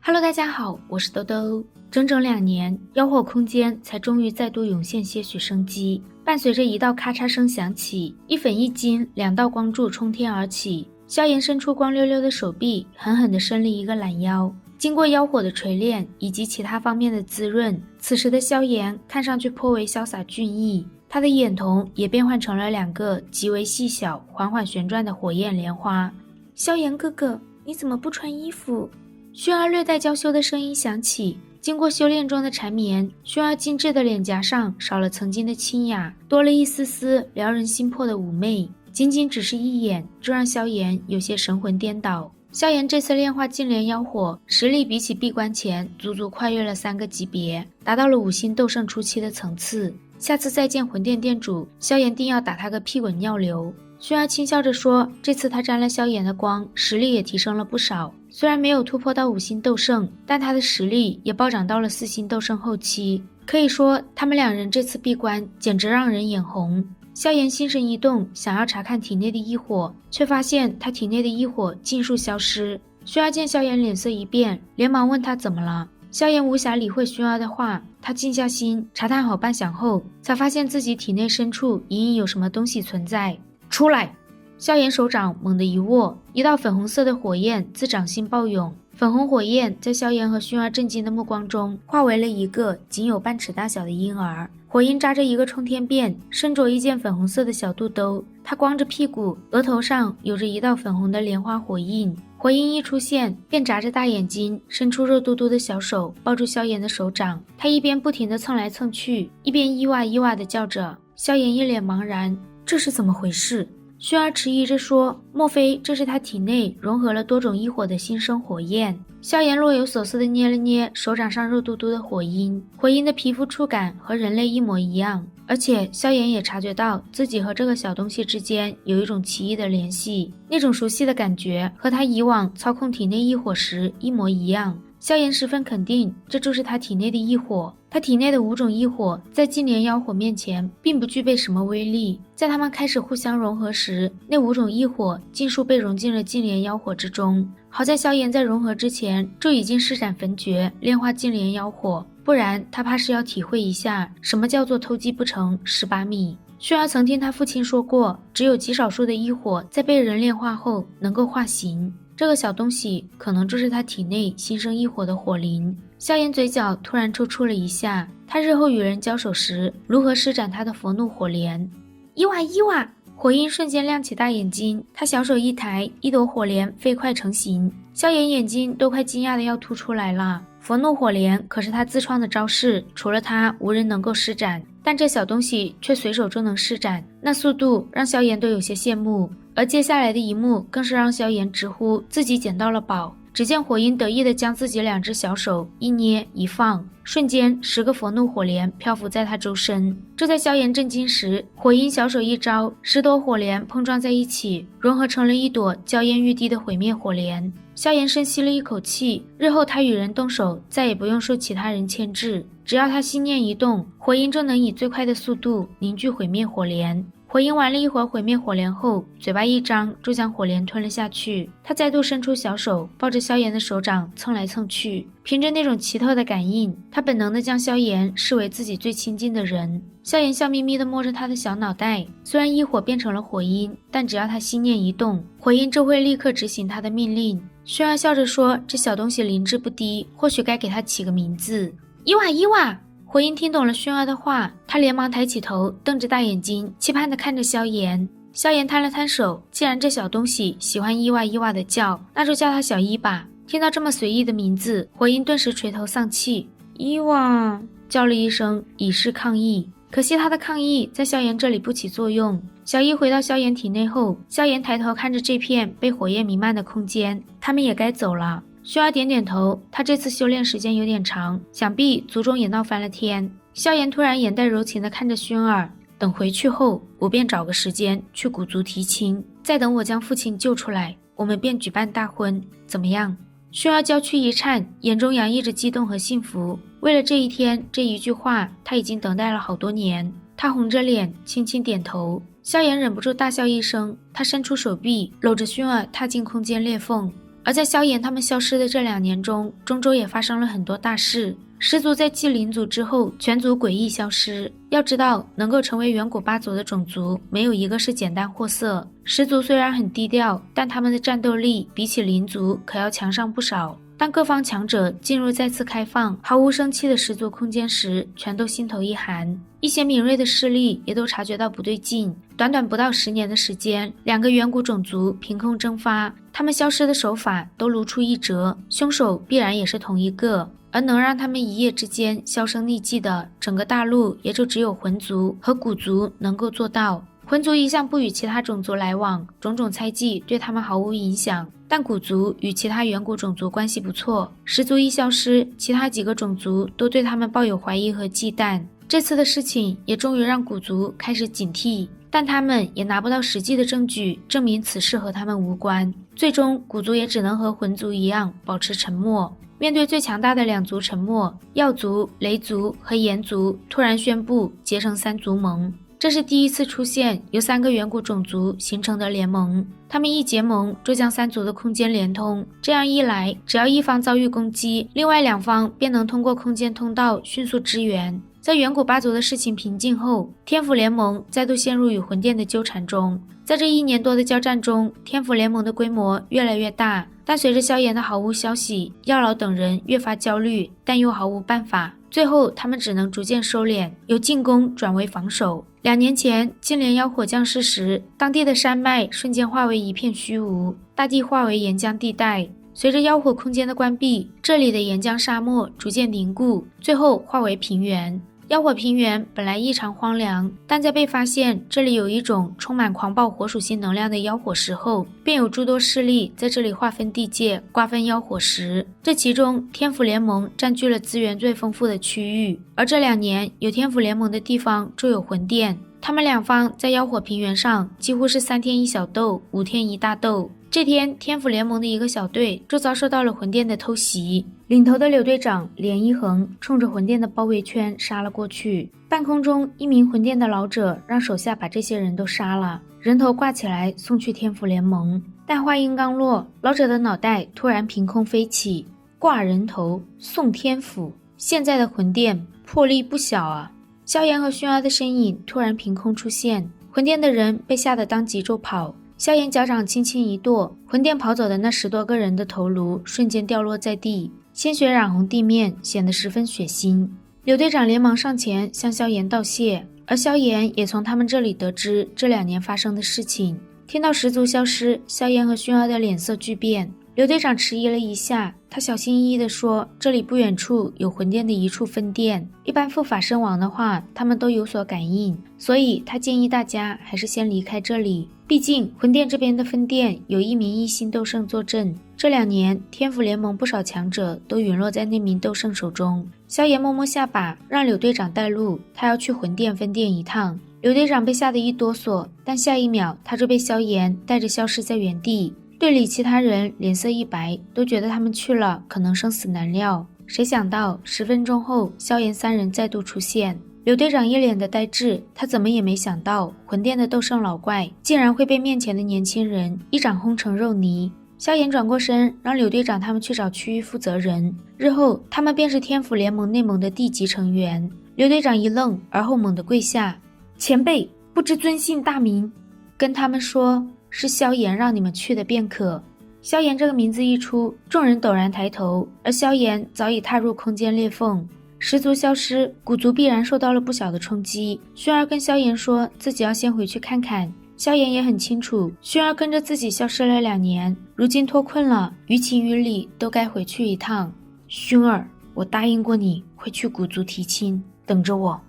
Hello，大家好，我是兜兜。整整2年，妖火空间才终于再度涌现些许生机。伴随着一道咔嚓声响起，一粉一金2道光柱冲天而起。萧炎伸出光溜溜的手臂，狠狠地伸了一个懒腰。经过妖火的锤炼以及其他方面的滋润，此时的萧炎看上去颇为潇洒俊逸。他的眼瞳也变换成了2个极为细小、缓缓旋转的火焰莲花。萧炎哥哥，你怎么不穿衣服？薰儿略带娇羞的声音响起，经过修炼中的缠绵，薰儿精致的脸颊上少了曾经的清雅，多了一丝丝撩人心魄的妩媚。仅仅只是一眼，就让萧炎有些神魂颠倒。萧炎这次炼化净莲妖火，实力比起闭关前足足跨越了3个级别，达到了5星斗圣初期的层次。下次再见魂殿店主，萧炎定要打他个屁滚尿流。薰儿轻笑着说，这次他沾了萧炎的光，实力也提升了不少。虽然没有突破到5星斗圣，但他的实力也暴涨到了4星斗圣后期。可以说他们2人这次闭关简直让人眼红。萧炎心神一动，想要查看体内的异火，却发现他体内的异火尽数消失。薰儿见萧炎脸色一变，连忙问他怎么了。萧炎无暇理会薰儿的话，他静下心查探好半晌后，才发现自己体内深处隐隐有什么东西存在。出来！萧炎手掌猛地一握，一道粉红色的火焰自掌心暴涌。粉红火焰在萧炎和薰儿震惊的目光中，化为了一个仅有半尺大小的婴儿。火鹰扎着一个冲天辫，身着一件粉红色的小肚兜，他光着屁股，额头上有着一道粉红的莲花火印。火鹰一出现，便眨着大眼睛，伸出肉嘟嘟的小手抱住萧炎的手掌。他一边不停地蹭来蹭去，一边伊娃伊娃地叫着。萧炎一脸茫然，这是怎么回事？薰儿迟疑着说，莫非这是他体内融合了多种异火的新生火焰？萧炎若有所思地捏了捏手掌上肉嘟嘟的火鹰，火鹰的皮肤触感和人类一模一样，而且萧炎也察觉到自己和这个小东西之间有一种奇异的联系，那种熟悉的感觉和他以往操控体内异火时一模一样。萧炎十分肯定，这就是他体内的异火。他体内的5种异火在净莲妖火面前并不具备什么威力，在他们开始互相融合时，那5种异火尽数被融进了净莲妖火之中。好在萧炎在融合之前就已经施展焚诀炼化净莲妖火，不然他怕是要体会一下什么叫做偷鸡不成蚀把米。薰儿曾听他父亲说过，只有极少数的异火在被人炼化后能够化形，这个小东西可能就是他体内新生异火的火灵。萧炎嘴角突然抽搐了一下，他日后与人交手时如何施展他的佛怒火莲？伊娃伊娃！火鹰瞬间亮起大眼睛，他小手一抬，一朵火莲飞快成型。萧炎眼睛都快惊讶的要凸出来了。佛怒火莲可是他自创的招式，除了他无人能够施展，但这小东西却随手就能施展，那速度让萧炎都有些羡慕。而接下来的一幕更是让萧炎直呼自己捡到了宝。只见火鹰得意地将自己2只小手一捏一放，瞬间10个佛怒火莲漂浮在他周身。就在萧炎震惊时，火鹰小手一招，10朵火莲碰撞在一起，融合成了一朵娇艳欲滴的毁灭火莲。萧炎深吸了一口气，日后他与人动手再也不用受其他人牵制，只要他心念一动，火鹰就能以最快的速度凝聚毁灭火莲。火鹰玩了一会儿毁灭火莲后，嘴巴一张就将火莲吞了下去。他再度伸出小手，抱着萧炎的手掌蹭来蹭去，凭着那种奇特的感应，他本能地将萧炎视为自己最亲近的人。萧炎笑眯眯地摸着他的小脑袋，虽然异火变成了火鹰，但只要他心念一动，火鹰就会立刻执行他的命令。薰儿笑着说，这小东西灵智不低，或许该给他起个名字。伊娃伊娃！火鹰听懂了薰儿的话，他连忙抬起头，瞪着大眼睛，期盼地看着萧炎。萧炎摊了摊手，既然这小东西喜欢伊娃伊娃的叫，那就叫他小伊吧。听到这么随意的名字，火鹰顿时垂头丧气。伊娃叫了一声，以示抗议。可惜他的抗议在萧炎这里不起作用。小伊回到萧炎体内后，萧炎抬头看着这片被火焰弥漫的空间，他们也该走了。薰儿点点头，他这次修炼时间有点长，想必族中也闹翻了天。萧炎突然眼带柔情地看着薰儿，等回去后，我便找个时间去古族提亲，再等我将父亲救出来，我们便举办大婚，怎么样？薰儿娇躯一颤，眼中洋溢着激动和幸福。为了这一天，这一句话，他已经等待了好多年。他红着脸，轻轻点头。萧炎忍不住大笑一声，他伸出手臂，搂着薰儿踏进空间裂缝。而在萧炎他们消失的这2年中，中州也发生了很多大事。十族在继灵族之后，全族诡异消失。要知道，能够成为远古8族的种族，没有一个是简单货色。十族虽然很低调，但他们的战斗力比起灵族可要强上不少。当各方强者进入再次开放、毫无生气的十族空间时，全都心头一寒。一些敏锐的势力也都察觉到不对劲。短短不到10年的时间，2个远古种族凭空蒸发，他们消失的手法都如出一辙，凶手必然也是同一个。而能让他们一夜之间销声匿迹的，整个大陆也就只有魂族和古族能够做到。魂族一向不与其他种族来往，种种猜忌对他们毫无影响，但古族与其他远古种族关系不错，十族一消失，其他几个种族都对他们抱有怀疑和忌惮。这次的事情也终于让古族开始警惕，但他们也拿不到实际的证据证明此事和他们无关。最终古族也只能和魂族一样保持沉默。面对最强大的2族沉默，耀族、雷族和炎族突然宣布结成3族盟。这是第一次出现由3个远古种族形成的联盟，他们一结盟就将3族的空间连通，这样一来，只要一方遭遇攻击，另外2方便能通过空间通道迅速支援。在远古8族的事情平静后，天府联盟再度陷入与魂殿的纠缠中。在这1年多的交战中，天府联盟的规模越来越大，但随着萧炎的毫无消息，药老等人越发焦虑，但又毫无办法。最后他们只能逐渐收敛，由进攻转为防守。2年前金莲妖火降世时，当地的山脉瞬间化为一片虚无，大地化为岩浆地带。随着妖火空间的关闭，这里的岩浆沙漠逐渐凝固，最后化为平原。妖火平原本来异常荒凉，但在被发现这里有一种充满狂暴火属性能量的妖火石后，便有诸多势力在这里划分地界，瓜分妖火石。这其中天府联盟占据了资源最丰富的区域，而这2年有天府联盟的地方就有魂殿。他们2方在妖火平原上几乎是3天1小斗，5天1大斗。这天，天府联盟的一个小队就遭受到了魂殿的偷袭，领头的柳队长连一恒冲着魂殿的包围圈杀了过去。半空中，一名魂殿的老者让手下把这些人都杀了，人头挂起来送去天府联盟。但话音刚落，老者的脑袋突然凭空飞起，挂人头送天府。现在的魂殿魄力不小啊！萧炎和薰儿的身影突然凭空出现，魂殿的人被吓得当即就跑。萧炎脚掌轻轻一跺，魂殿跑走的那10多个人的头颅瞬间掉落在地，鲜血染红地面，显得十分血腥。柳队长连忙上前向萧炎道谢，而萧炎也从他们这里得知这2年发生的事情。听到10族消失，萧炎和薰儿的脸色巨变。柳队长迟疑了一下，他小心翼翼地说，这里不远处有魂殿的一处分殿，一般护法身亡的话，他们都有所感应，所以他建议大家还是先离开这里。毕竟魂殿这边的分殿有1名异星斗圣坐镇，这2年天府联盟不少强者都陨落在那名斗圣手中。萧炎摸摸下巴，让柳队长带路，他要去魂殿分殿一趟。柳队长被吓得一哆嗦，但下一秒他就被萧炎带着消失在原地。队里其他人脸色一白，都觉得他们去了可能生死难料。谁想到10分钟后，萧炎3人再度出现。柳队长一脸的呆滞，他怎么也没想到魂殿的斗圣老怪竟然会被面前的年轻人一掌轰成肉泥。萧炎转过身，让柳队长他们去找区域负责人，日后他们便是天府联盟内盟的地级成员。柳队长一愣，而后猛地跪下，前辈不知尊姓大名，跟他们说是萧炎让你们去的便可。萧炎这个名字一出，众人陡然抬头，而萧炎早已踏入空间裂缝。10族消失，古族必然受到了不小的冲击。薰儿跟萧炎说自己要先回去看看，萧炎也很清楚，薰儿跟着自己消失了2年，如今脱困了，于情于理都该回去一趟。薰儿，我答应过你会去古族提亲，等着我。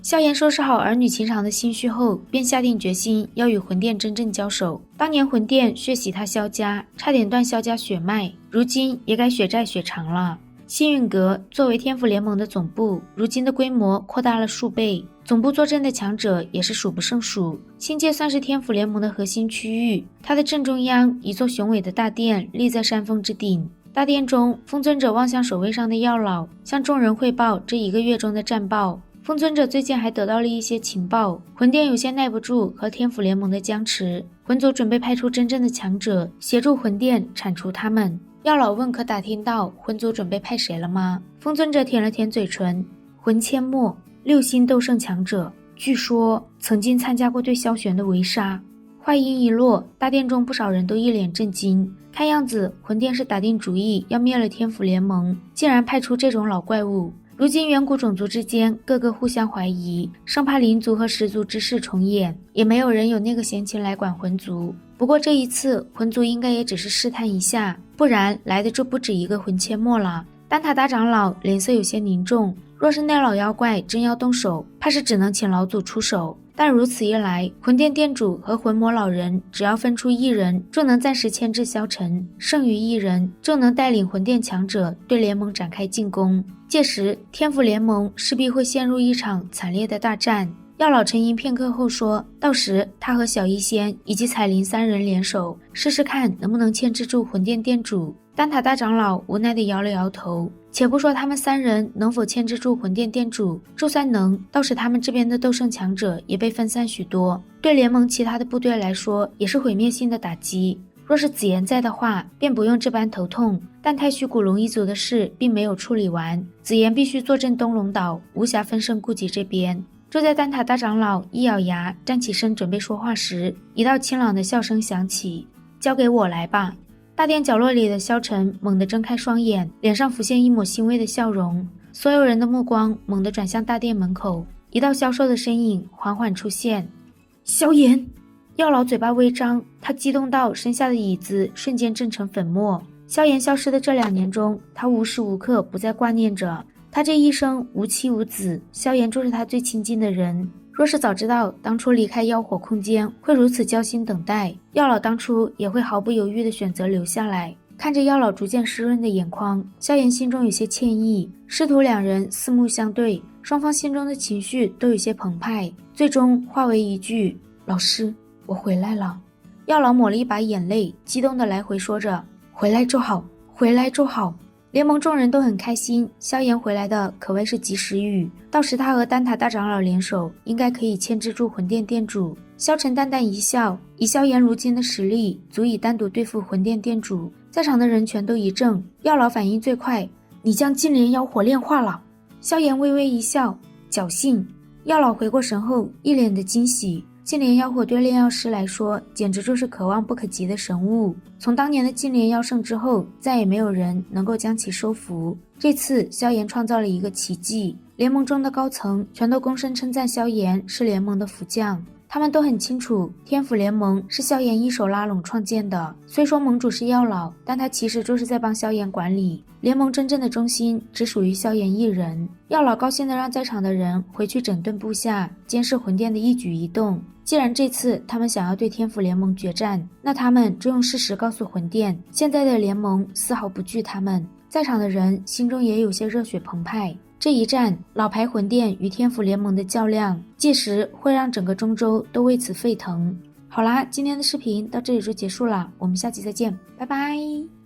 萧炎收拾好儿女情长的心绪后，便下定决心要与魂殿真正交手。当年魂殿血洗他萧家，差点断萧家血脉，如今也该血债血偿了。星陨阁作为天府联盟的总部，如今的规模扩大了数倍，总部坐镇的强者也是数不胜数。星界算是天府联盟的核心区域，它的正中央，一座雄伟的大殿立在山峰之顶。大殿中，风尊者望向守卫上的药老，向众人汇报这1个月中的战报。风尊者最近还得到了一些情报，魂殿有些耐不住和天府联盟的僵持。魂魂族准备派出真正的强者协助魂殿铲除他们。药老问可打听到魂族准备派谁了吗？风尊者舔了舔嘴唇，魂阡陌6星斗圣强者，据说曾经参加过对萧玄的围杀。话音一落，大殿中不少人都一脸震惊，看样子魂殿是打定主意要灭了天府联盟，竟然派出这种老怪物。如今远古种族之间个个互相怀疑，生怕灵族和十族之事重演，也没有人有那个闲情来管魂族。不过这一次魂族应该也只是试探一下，不然来的就不止一个魂阡陌了。丹塔大长老脸色有些凝重，若是那老妖怪真要动手，怕是只能请老祖出手。但如此一来，魂殿殿主和魂魔老人只要分出1人，就能暂时牵制萧晨，剩余1人就能带领魂殿强者对联盟展开进攻。届时天府联盟势必会陷入一场惨烈的大战。药老沉吟片刻后说，到时他和小医仙以及彩铃3人联手，试试看能不能牵制住魂殿殿主。丹塔大长老无奈地摇了摇头，且不说他们3人能否牵制住魂殿殿主，就算能，到时他们这边的斗圣强者也被分散许多，对联盟其他的部队来说也是毁灭性的打击。若是紫妍在的话，便不用这般头痛，但太虚古龙一族的事并没有处理完，紫妍必须坐镇东龙岛，无暇分身顾及这边。就在丹塔大长老一咬牙站起身准备说话时，一道清朗的笑声响起，交给我来吧。大殿角落里的萧晨猛地睁开双眼，脸上浮现一抹欣慰的笑容，所有人的目光猛地转向大殿门口，一道消瘦的身影缓缓出现。萧炎！药老嘴巴微张，他激动到身下的椅子瞬间震成粉末。萧炎消失的这2年中，他无时无刻不在挂念着，他这一生无妻无子，萧炎就是他最亲近的人。若是早知道当初离开妖火空间会如此焦心等待，药老当初也会毫不犹豫地选择留下来。看着药老逐渐湿润的眼眶，萧炎心中有些歉意。师徒2人四目相对，双方心中的情绪都有些澎湃，最终化为一句：老师，我回来了。药老抹了一把眼泪，激动地来回说着：回来就好，回来就好。联盟众人都很开心，萧炎回来的可谓是及时雨，到时他和丹塔大长老联手，应该可以牵制住魂殿殿主。萧晨淡淡一笑，以萧炎如今的实力，足以单独对付魂殿殿主。在场的人全都一怔，药老反应最快：你将金莲妖火炼化了。萧炎微微一笑，侥幸。药老回过神后，一脸的惊喜。金莲妖火对炼药师来说简直就是可望不可及的神物，从当年的金莲妖圣之后，再也没有人能够将其收服。这次萧炎创造了一个奇迹，联盟中的高层全都躬身称赞萧炎是联盟的福将。他们都很清楚，天府联盟是萧炎一手拉拢创建的，虽说盟主是药老，但他其实就是在帮萧炎管理，联盟真正的中心只属于萧炎一人。药老高兴地让在场的人回去整顿部下，监视魂殿的一举一动。既然这次他们想要对天府联盟决战，那他们就用事实告诉魂殿，现在的联盟丝毫不惧他们。在场的人心中也有些热血澎湃。这一战，老牌魂殿与天府联盟的较量，届时会让整个中州都为此沸腾。好啦，今天的视频到这里就结束了，我们下期再见，拜拜。